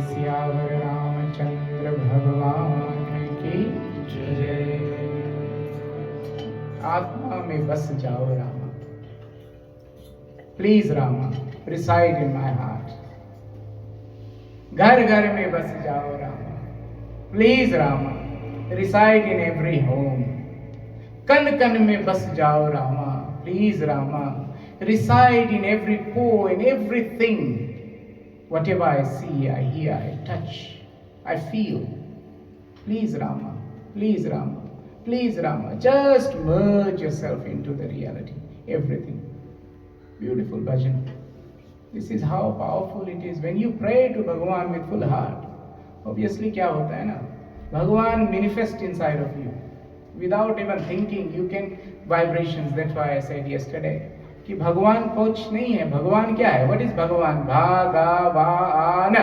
सियावर रामचंद्र भगवान की जय। आत्मा में बस जाओ Rama, please Rama reside in my heart. घर घर में बस जाओ Rama, please Rama reside in every home. कन कन में बस जाओ Rama, please Rama reside in every pore, in everything. Whatever I see, I hear, I touch, I feel. Please Rama, please Rama, please Rama, just merge yourself into the reality, everything. Beautiful bhajan. This is how powerful it is when you pray to Bhagavan with full heart. Obviously क्या होता है ना, Bhagavan manifest inside of you. Without even thinking, you can vibrations. That's why I said yesterday कि भगवान कुछ नहीं है। भगवान क्या है? What is भगवान? भगवान।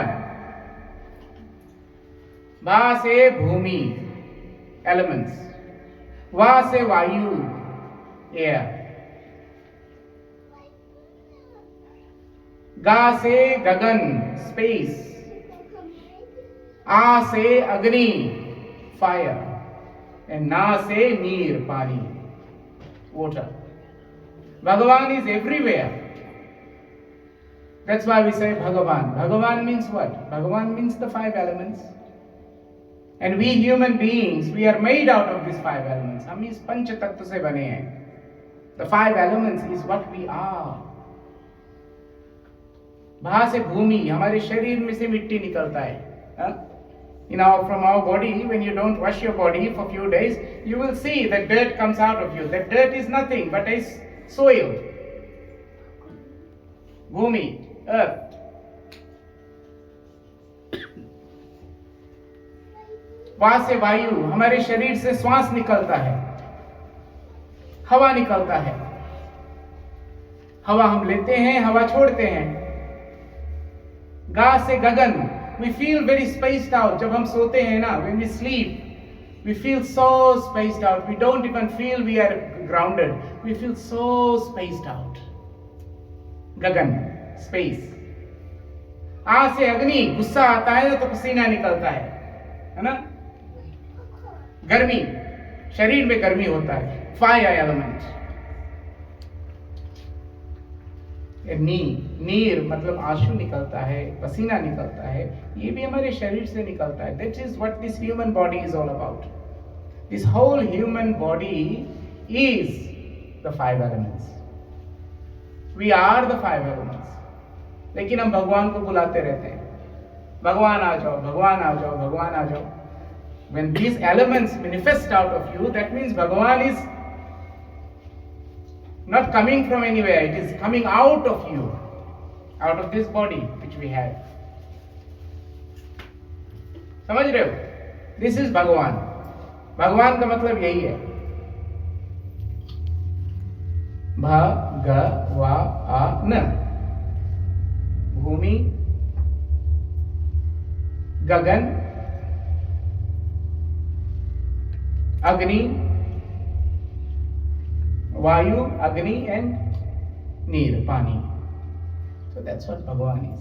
भा से भूमि एलिमेंट्स, वा से वायु एयर, गा से गगन स्पेस, आ से अग्नि फायर, एंड ना से नीर पानी water. Bhagavan is everywhere. That's why we say Bhagavan. Bhagavan means what? Bhagavan means the 5 elements. And we human beings, we are made out of these 5 elements. हम इस पंच तत्व से बने हैं. The 5 elements is what we are. भा से भूमि, हमारे शरीर में से मिट्टी निकलता है. From our body, when you don't wash your body for few days, you will see that dirt comes out of you. That dirt is nothing but is soil, bhumi, earth. वहां से वायु, हमारे शरीर से श्वास निकलता है, हवा निकलता है। हवा हम लेते हैं, हवा छोड़ते हैं। गा से गगन, we feel very spaced out. जब हम सोते हैं ना, when we sleep, we feel so spaced out. We don't even feel we are grounded. We feel so spaced out. Gagan, space. आ से अग्नि, गुस्सा आता है तो पसीना निकलता है ना? गर्मी, शरीर में गर्मी होता है, फायर एलिमेंट। नीर मतलब आंसू निकलता है, पसीना निकलता है, ये भी हमारे शरीर से निकलता है। That is what this human body is all about. This whole human body is the 5 elements. We are the 5 elements. लेकिन हम भगवान को बुलाते रहते हैं, भगवान आ जाओ, भगवान आ जाओ, भगवान आ जाओ। When these elements manifest out of you, that means Bhagavan is not coming from anywhere, it is coming out of you, out of this body which we have. समझ रहे हो? This is भगवान। भगवान का मतलब यही है, भगवान। भूमि, गगन, अग्नि, वायु, अग्नि and नीर, पानी. So that's what भगवान is.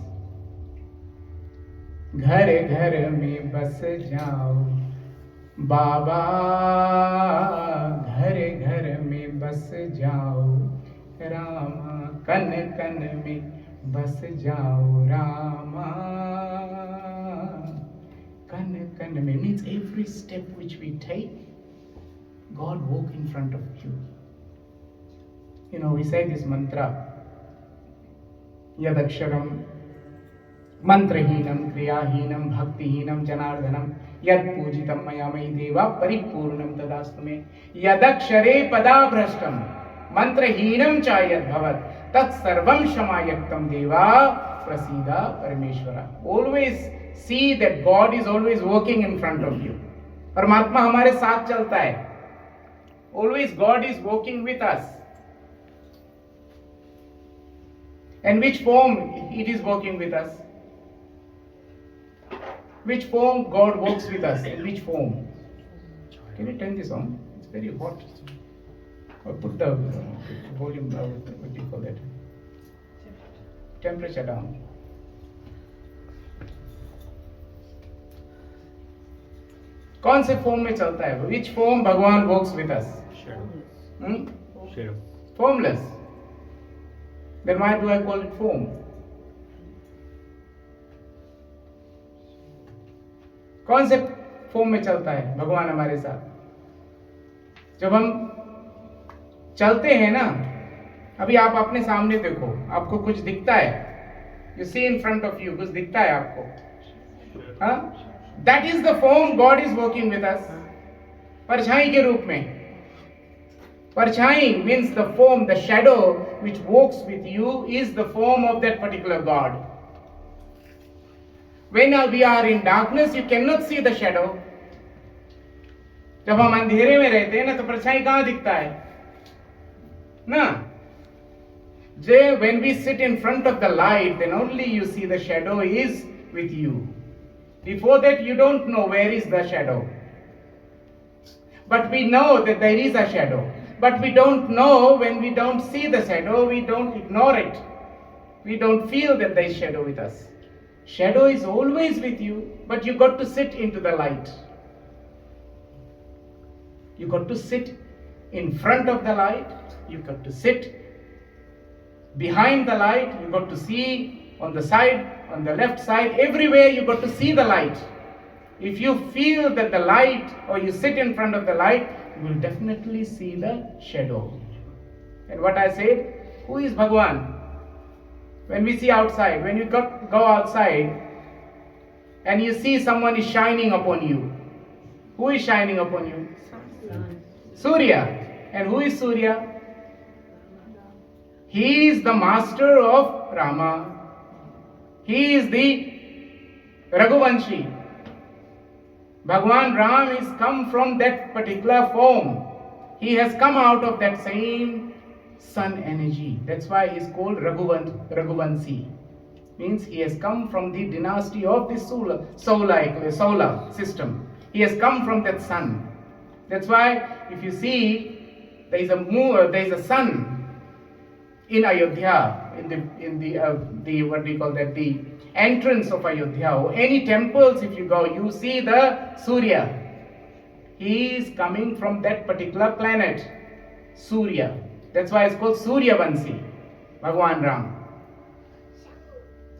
घर घर में बस जाओ बाबा, घर घर में बस जाओ रामा, कन कन में बस जाओ रामा, कन कन में means every step which we take, God walk in front of you. We say this mantra, yadaksharam mantrahinam kriyahinam bhaktihinam janardhanam yad pujitam mayamai deva paripurnam tadastu me yadakshare padabhrashtam mantrahinam cha yad bhavat tat sarvam shamayaktam deva prasida parameshwara. Always see that God is always working in front of you. परमात्मा हमारे साथ चलता है. Always God is working with us. And which form it is working with us? Which form God works with us? In which form? Can you turn this on? It's very hot. Or put the volume down. What do you call that? Temperature down. कौन से form में चलता है? Which form भगवान works with us? Shadow. Formless. Then why do I call it form? कौन से form में चलता है भगवान हमारे साथ? जब हम चलते हैं ना, अभी आप अपने सामने देखो, आपको कुछ दिखता है, you see in front of you, कुछ दिखता है आपको, हाँ? That is the form God is working with us, परछाई के रूप में. परछाई means the form, the shadow which walks with you is the form of that particular God. When we are in darkness, you cannot see the shadow. जब हम अंधेरे में रहते हैं ना, तो परछाई कहां दिखता है ना? When we sit in front of the light, then only you see the shadow is with you. Before that, you don't know where is the shadow. But we know that there is a shadow. But we don't know, when we don't see the shadow, we don't ignore it. We don't feel that there is shadow with us. Shadow is always with you, but you got to sit into the light. You got to sit in front of the light. You got to sit behind the light. You got to see on the side, on the left side, everywhere you got to see the light. If you feel that the light, or you sit in front of the light, you will definitely see the shadow. And what I said, who is Bhagwan? When we see outside, when you go outside and you see someone is shining upon you, who is shining upon you? Surya. And who is Surya? He is the master of Rama. He is the Raghuvanshi. Bhagwan Ram is come from that particular form. He has come out of that same sun energy. That's why he is called Raghuvanshi. Means he has come from the dynasty of the solar system. He has come from that sun. That's why if you see there is a sun in Ayodhya, in the what we call that, the entrance of Ayodhya, or any temples, if you go, you see the Surya. He is coming from that particular planet, Surya. That's why it's called Suryavanshi, Bhagwan Ram.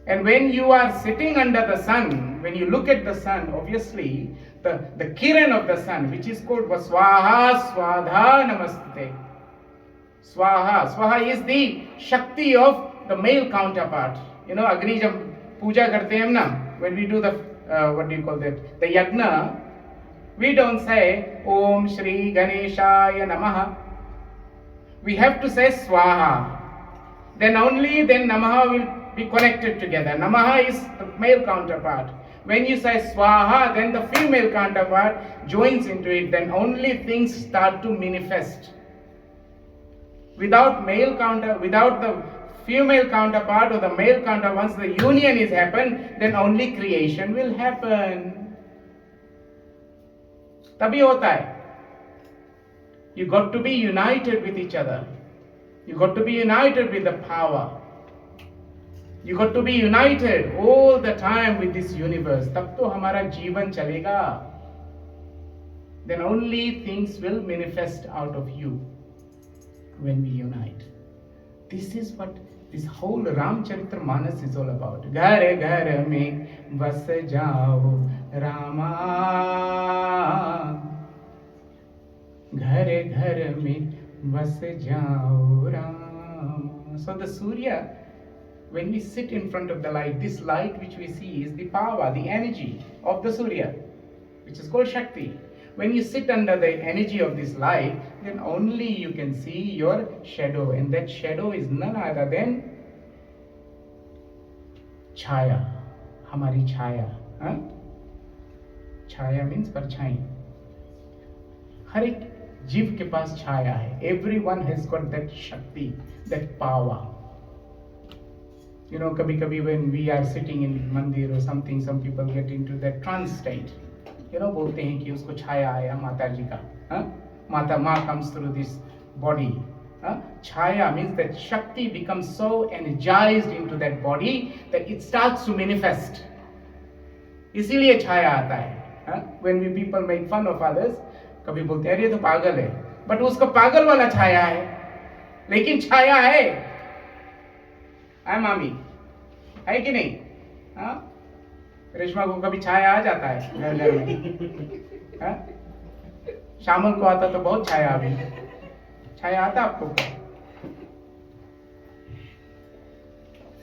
And when you are sitting under the sun, when you look at the sun, obviously the kiran of the sun, which is called Swaha Swadha Namaste. Swaha is the Shakti of the male counterpart. You know, Agni jab puja karte hain na, when we do the what do you call that, the yagna, we don't say Om Shri Ganeshaya Namaha. We have to say Swaha. Then Namaha will be connected together. Namaha is the male counterpart. When you say Swaha, then the female counterpart joins into it. Then only things start to manifest. Without the female counterpart or the male counterpart, once the union is happened, then only creation will happen. तभी होता है. You got to be united with each other. You got to be united with the power. You got to be united all the time with this universe. तब तो हमारा जीवन चलेगा. Then only things will manifest out of you when we unite. This is what this whole Ramcharitra Manas is all about. Ghar ghar mein bas jao Rama. Ghar ghar mein bas jao Rama. So the Surya, when we sit in front of the light, this light which we see is the power, the energy of the Surya, which is called Shakti. When you sit under the energy of this light, then only you can see your shadow, and that shadow is none other than Chaya, हमारी छाया. छाया means परछाई. हर एक जीव के पास छाया है. Everyone has got that Shakti, that power. You know, कभी-कभी when we are sitting in mandir or something, some people get into that trance state. You know, बोलते हैं कि उसको छाया आया माता जी का. माँ comes through this body. Chaya means that Shakti becomes so energized into that body that it starts to manifest. इसीलिए छाया आता है. when we people make fun of others, कभी बोलते हैं अरे ये तो पागल है, बट उसका पागल वाला छाया है, लेकिन छाया है मामी, है कि नहीं? हाँ, रेशमा को कभी छाया आ जाता है घर में? हाँ? शामल को आता तो बहुत छाया, अभी छाया आता आपको?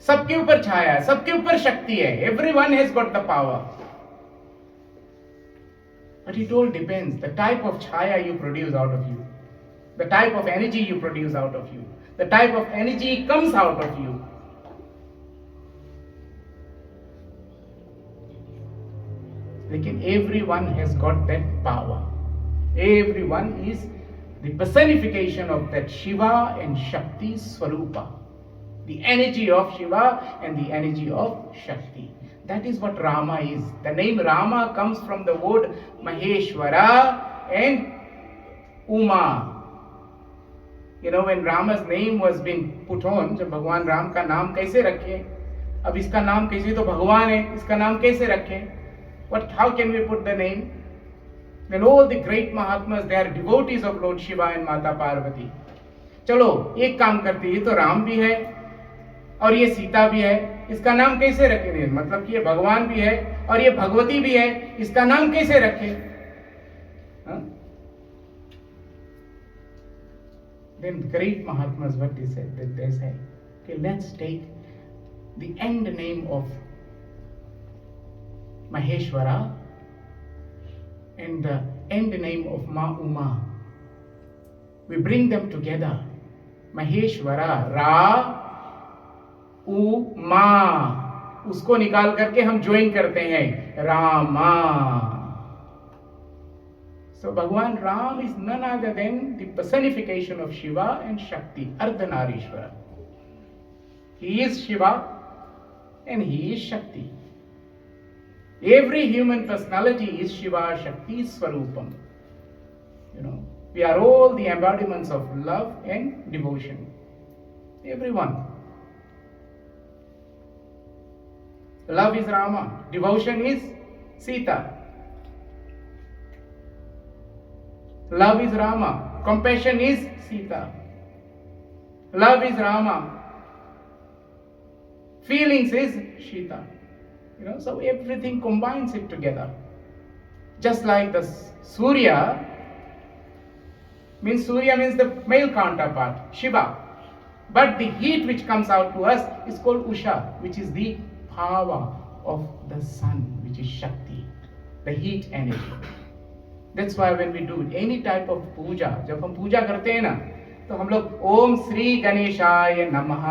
सबके ऊपर छाया है, सबके ऊपर शक्ति है. Everyone has got the power. But it all depends the type of chaya you produce out of you, the type of energy you produce out of you, the type of energy comes out of you. Lekin everyone has got that power. Everyone is the personification of that Shiva and Shakti Swarupa. The energy of Shiva and the energy of Shakti. That is what Rama is. The name Rama comes from the word Maheshwara and Uma. You know, when Rama's name was being put on, जब भगवान राम का नाम कैसे रखें? अब इसका नाम कैसे, तो भगवान है, इसका नाम कैसे रखें? How can we put the name? Then all the great Mahatmas, they are devotees of Lord Shiva and Mata Parvati. चलो एक काम करते, ये तो राम भी है और ये सीता भी है, इसका नाम कैसे रखें? मतलब कि ये भगवान भी है और ये भगवती भी है, इसका नाम कैसे रखें? Then great Mahatmas, what they said, that they say, okay, let's take the end name of Maheshwara and the end name of Ma Uma. We bring them together. Maheshwara, Ra, Uma. उसको निकाल करके हम join करते हैं Rama. So Bhagwan Ram is none other than the personification of Shiva and Shakti, Ardhanarishwara. He is Shiva and he is Shakti. Every human personality is Shiva, Shakti, Swarupam. You know, we are all the embodiments of love and devotion. Everyone. Love is Rama. Devotion is Sita. Love is Rama. Compassion is Sita. Love is Rama. Feelings is Sita. You know, so everything combines it together. Just like the Surya means the male counterpart, Shiva. But the heat which comes out to us is called Usha, which is the power of the sun, which is Shakti, the heat energy. That's why when we do any type of puja, जब हम पूजा करते हैं ना, तो हम लोग ओम श्री गणेशाय नमः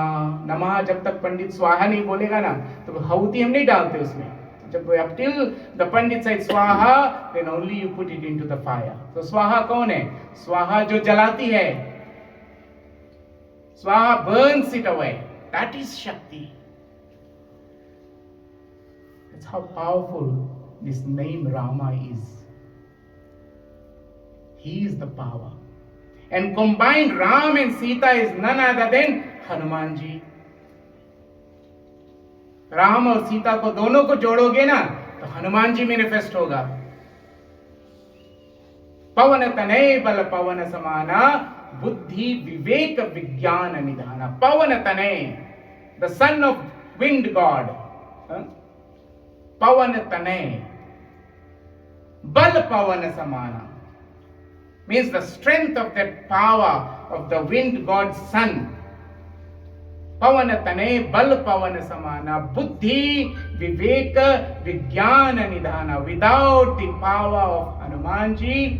नमः जब तक पंडित स्वाहा नहीं बोलेगा ना, तो हवती हम नहीं डालते उसमें. जब up till the pandit says स्वाहा, then only you put it into the fire. तो स्वाहा कौन है? स्वाहा जो जलाती है. स्वाहा burns it away. That is Shakti. That's how powerful this name Rama is. He is the power. And combined Ram and Sita is none other than Hanuman ji. Ram और सीता को दोनों को जोड़ोगे ना, तो हनुमान जी मैनिफेस्ट होगा. पवन तनय बल पवन समाना बुद्धि विवेक विज्ञान निधाना. पवन तनय, the son of wind god. पवन तनय, बल पवन समाना means the strength of that power of the wind god's son. Pavan tane bal pavan samana buddhi viveka vijnana nidhana. Without the power of Hanumanji,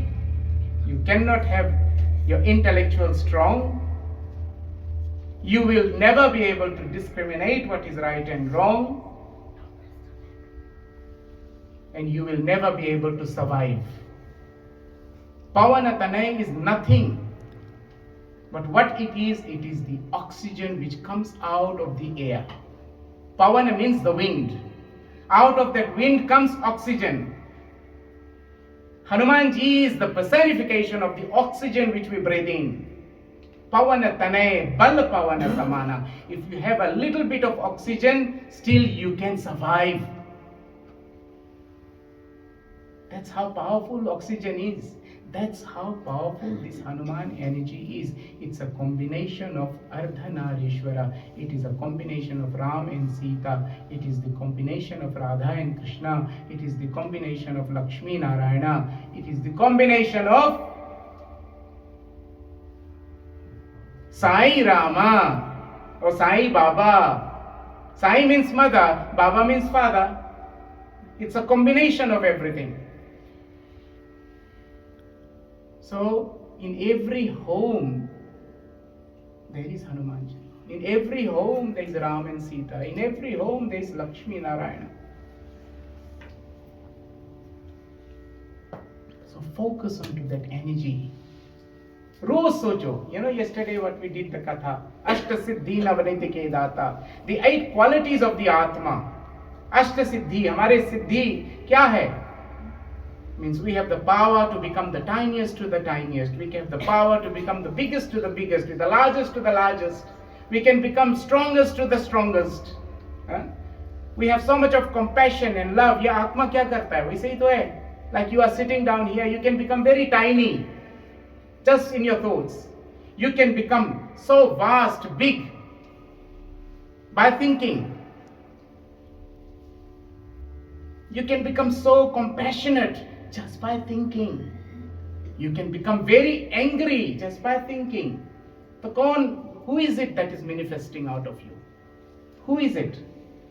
you cannot have your intellectual strong. You will never be able to discriminate what is right and wrong. And you will never be able to survive. Pavanatane is nothing, but what it is the oxygen which comes out of the air. Pavana means the wind. Out of that wind comes oxygen. Hanumanji is the personification of the oxygen which we breathe in. Pavanatane bal pavana samana. If you have a little bit of oxygen, still you can survive. That's how powerful oxygen is. That's how powerful this Hanuman energy is. It's a combination of Ardhanarishwara. It is a combination of Ram and Sita. It is the combination of Radha and Krishna. It is the combination of Lakshmi Narayana. It is the combination of Sai Rama or Sai Baba. Sai means mother, Baba means father. It's a combination of everything. So, in every home, there is Hanumanji. In every home, there is Ram and Sita. In every home, there is Lakshmi Narayana. So, focus onto that energy. रोज सोचो, yesterday what we did the katha, Ashta Siddhi Navaniti Ke Data, the 8 qualities of the Atma. Ashta Siddhi, हमारे सिद्धि क्या है? Means we have the power to become the tiniest to the tiniest. We have the power to become the biggest to the biggest, the largest to the largest. We can become strongest to the strongest. We have so much of compassion and love. ये आत्मा क्या करता है? वैसे ही तो है. Like you are sitting down here, you can become very tiny. Just in your thoughts. You can become so vast, big by thinking. You can become so compassionate just by thinking. You can become very angry just by thinking. So who is it that is manifesting out of you? Who is it?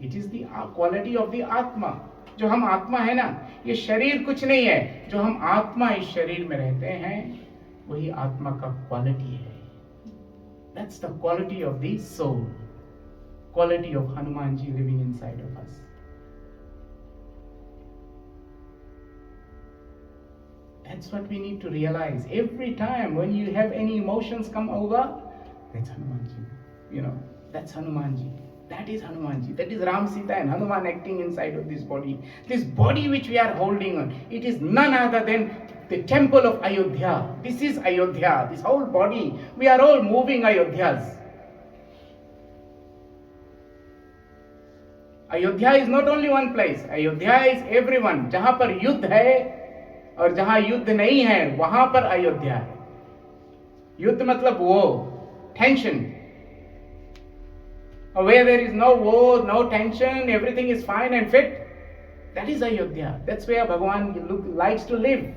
It is the quality of the Atma. जो हम आत्मा है ना, ये शरीर कुछ नहीं है. जो हम आत्मा इस शरीर में रहते हैं, वही आत्मा का क्वालिटी है. That's the quality of the soul. Quality of Hanumanji living inside of us. That's what we need to realize. Every time when you have any emotions come over, that's Hanumanji. That's Hanumanji. That is Hanumanji. That is Ram, Sita and Hanuman acting inside of this body. This body which we are holding on, it is none other than the temple of Ayodhya. This is Ayodhya. This whole body, we are all moving Ayodhyas. Ayodhya is not only one place. Ayodhya is everyone. जहाँ पर युद्ध है और जहाँ युद्ध नहीं है, वहाँ पर अयोध्या है. युद्ध मतलब वो tension. Where there is no war, no tension, everything is fine and fit, that is Ayodhya. That's where Bhagavan likes to live.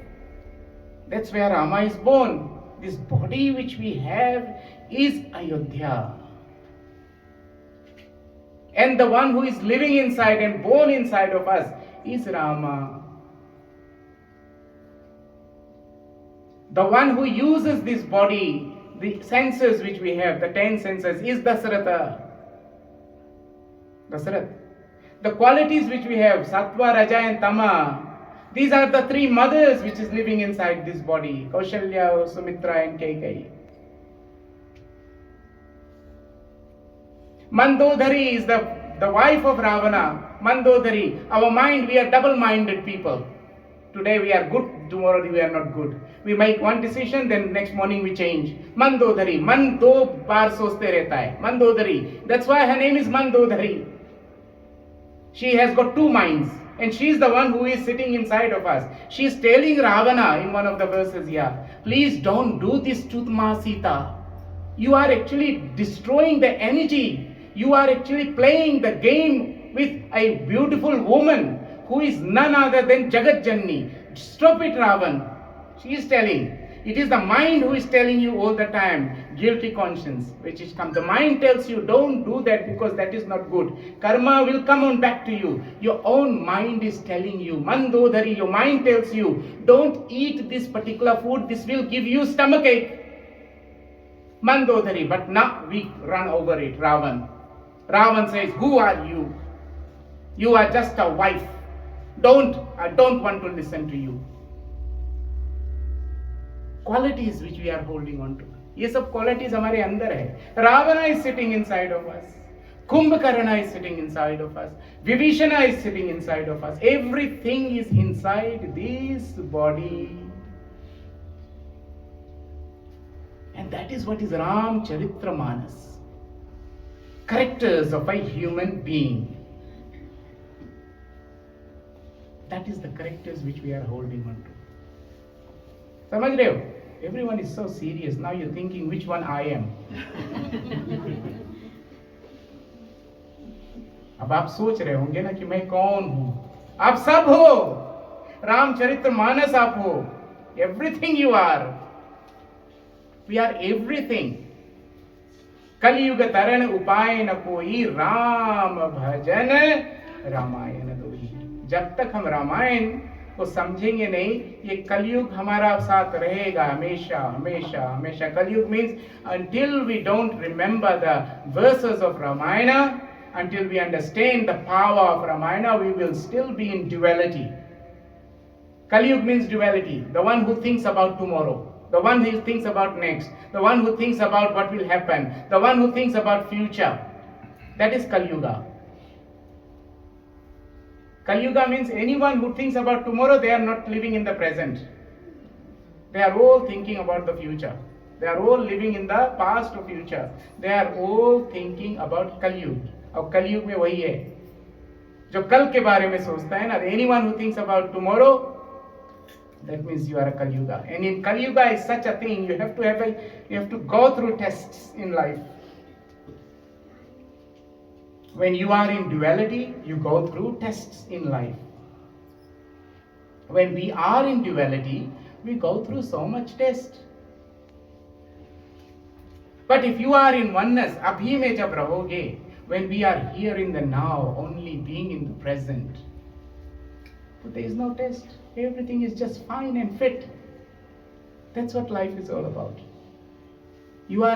That's where Rama is born. This body which we have is Ayodhya. And the one who is living inside and born inside of us is Rama. The one who uses this body, the senses which we have, the 10 senses, is Dasratha. The qualities which we have, Sattva, Raja and Tama, these are the 3 mothers which is living inside this body, Kaushalya, Sumitra and Kaikeyi. Mandodari is the wife of Ravana. Mandodari, our mind, we are double-minded people. Today we are good, tomorrow we are not good. We make one decision, then next morning we change. Mandodari, man do baar sochte rehta hai. Mandodari, that's why her name is Mandodari. She has got 2 minds, and she is the one who is sitting inside of us. She is telling Ravana in one of the verses here, please don't do this to Ma Sita. You are actually destroying the energy. You are actually playing the game with a beautiful woman who is none other than Jagat Janni. Stop it, Ravan. She is telling. It is the mind who is telling you all the time, guilty conscience, which is come. The mind tells you, don't do that because that is not good. Karma will come on back to you. Your own mind is telling you, Mandodari, your mind tells you, don't eat this particular food, this will give you stomachache. Mandodari, but now we run over it, Ravan. Ravan says, who are you? You are just a wife. I don't want to listen to you. Qualities which we are holding on to. ये सब qualities हमारे अंदर है. Ravana is sitting inside of us. Kumbhakarna is sitting inside of us. Vibhishana is sitting inside of us. Everything is inside this body. And that is what is Ram Charitra Manas. Characters of a human being. That is the characters which we are holding on to. समझ रहे हो? Everyone is so serious. Now you're thinking which one I am. अब आप सोच रहे होंगे ना कि मैं कौन हूं. आप सब हो. रामचरितमानस आप हो. Everything you are. We are everything. कलयुग तरण उपाय न कोई, राम भजन रामायण दोई. जब तक हम रामायण को समझेंगे नहीं, ये कलयुग हमारा साथ रहेगा हमेशा हमेशा हमेशा. कलयुग means until we don't remember the verses of Ramayana, until we understand the power of Ramayana, we will still be in duality. Kali-yuga means duality. The one who thinks about tomorrow, the one who thinks about next, the one who thinks about what will happen, the one who thinks about future. That is Kali-yuga. Kali-yuga means anyone who thinks about tomorrow, they are not living in the present. They are all thinking about the future. They are all living in the past or future. They are all thinking about Kali-yuga. और कलयुग में वही है जो कल के बारे में सोचता है ना. Anyone who thinks about tomorrow, that means you are a Kali-yuga. And in Kali-yuga is such a thing. You have to go through tests in life. When you are in duality, you go through tests in life. When we are in duality, we go through so much test. But if you are in oneness, अभी में जब रहोगे, when we are here in the now, only being in the present, but there is no test. Everything is just fine and fit. That's what life is all about.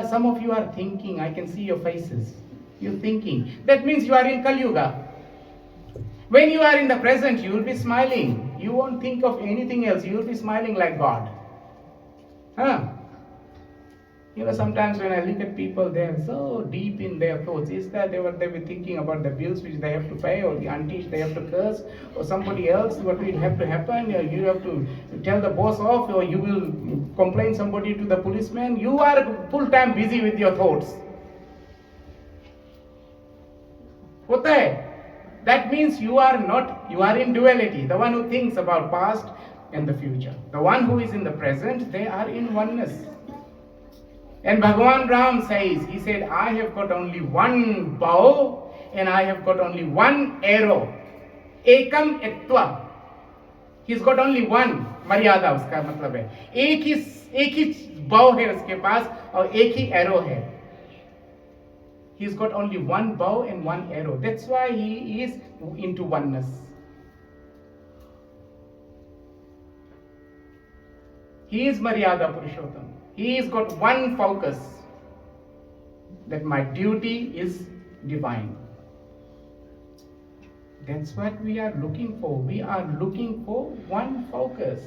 Some of you are thinking, I can see your faces. You're thinking. That means you are in Kali-yuga. When you are in the present, you will be smiling. You won't think of anything else. You will be smiling like God. Sometimes when I look at people, they are so deep in their thoughts. Is that they were thinking about the bills which they have to pay, or the aunties they have to curse, or somebody else what will have to happen. You have to tell the boss off, or you will complain somebody to the policeman. You are full time busy with your thoughts. होता है. That means you are in duality. The one who thinks about past and the future. The one who is in the present, they are in oneness. And Bhagavan Ram says, he said, I have got only one bow and I have got only one arrow. Ekam etva. He's got only one. मर्यादा उसका मतलब है. एक ही bow है उसके पास और एक ही arrow है. He's got only one bow and one arrow. That's why he is into oneness. He is Maryada Purushottam. He's got one focus, that my duty is divine. That's what we are looking for. We are looking for one focus.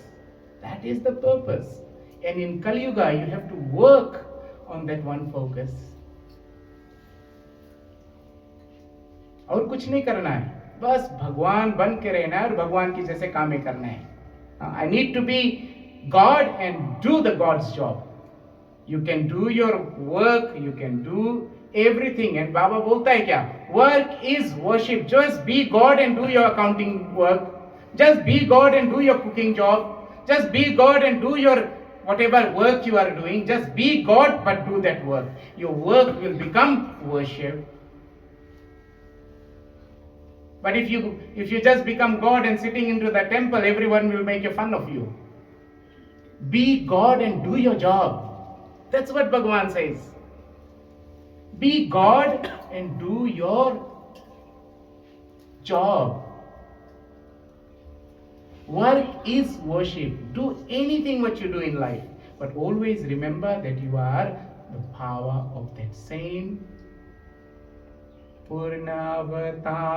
That is the purpose. And in Kali Yuga, you have to work on that one focus. और कुछ नहीं करना है, बस भगवान बन के रहना है और भगवान की जैसे कामें करना है. I need to be God and do the God's job. You can do your work, you can do everything. And Baba बोलता है क्या? Work is worship. Just be God and do your accounting work. Just be God and do your cooking job. Just be God and do your whatever work you are doing. Just be God but do that work. Your work will become worship. But if you just become God and sitting into the temple, everyone will make fun of you. Be God and do your job. That's what Bhagavan says. Be God and do your job. Work is worship. Do anything what you do in life, but always remember that you are the power of that same Purnavatara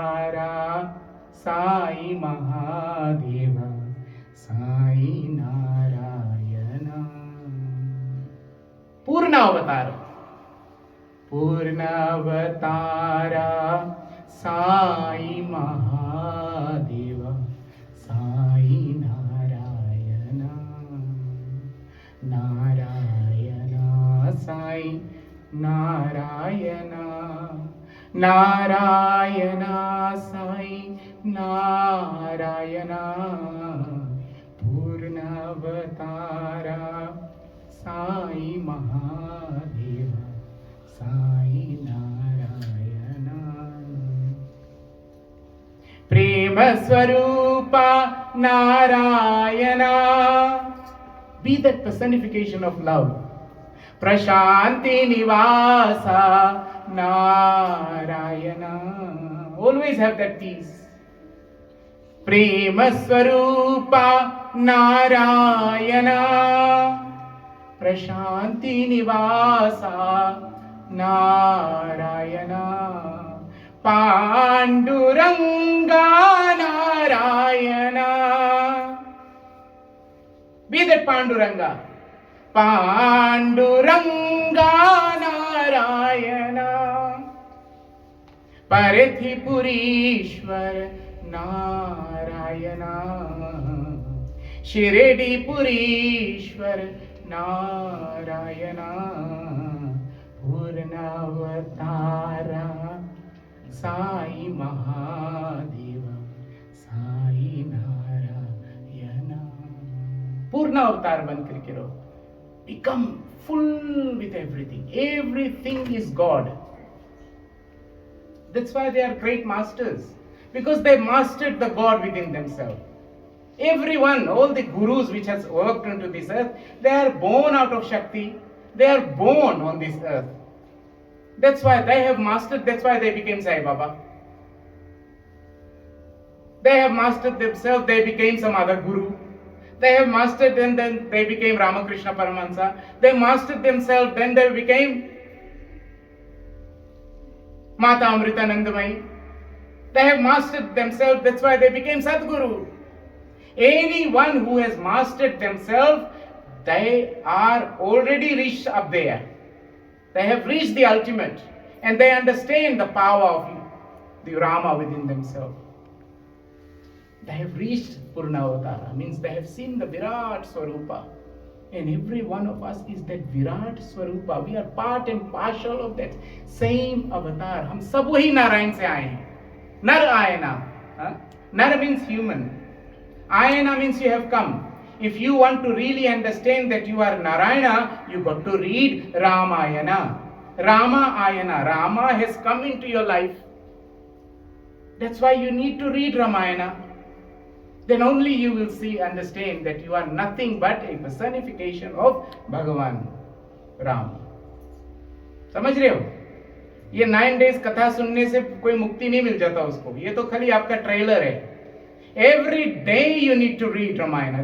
Sai Mahadeva Sai Narayana. Purnavatara Sai Mahadeva Sai Narayana. Narayana Sai Narayana. Narayana Sai Narayana पूर्णावतारा Sai Mahadev Sai Narayana Prem Swarupa Narayana be that personification of love prashanti nivasa narayana always have that peace prema swarupa narayana prashanti nivasa narayana panduranga narayana be that panduranga panduranga narayana Parathipurishwar Narayana Shirdipurishwar Narayana Purnavatara Sai Mahadeva Sai Narayana Purna avatar ban karke raho. Become full with everything. Everything is God. That's why they are great masters, because they mastered the God within themselves. Everyone, all the gurus which has worked into this earth, they are born out of Shakti. They are born on this earth. That's why they have mastered, that's why they became Sai Baba. They have mastered themselves, they became some other guru. They have mastered, and then they became Ramakrishna Paramahansa. They mastered themselves, then they became Mata Amritanandamayi. They have mastered themselves, that's why they became Sadguru. Anyone who has mastered themselves, they are already reached up there. They have reached the ultimate, and they understand the power of the Rama within themselves. They have reached Purnavatara, means they have seen the Virat Swarupa. And every one of us is that Virat Swarupa. We are part and parcel of that same avatar. हम सब वही नारायण से आए हैं. Nar Ayana. Nar means human. Ayana means you have come. If you want to really understand that you are Narayana, you got to read Ramayana. Rama Ayana. Rama has come into your life. That's why you need to read Ramayana. Then only you will see, understand that you are nothing but a personification of Bhagavan Ram. समझ रहे हो? ये 9 days कथा सुनने से कोई मुक्ति नहीं मिल जाता उसको. ये तो खाली आपका ट्रेलर है. Every day you need to read Ramayana.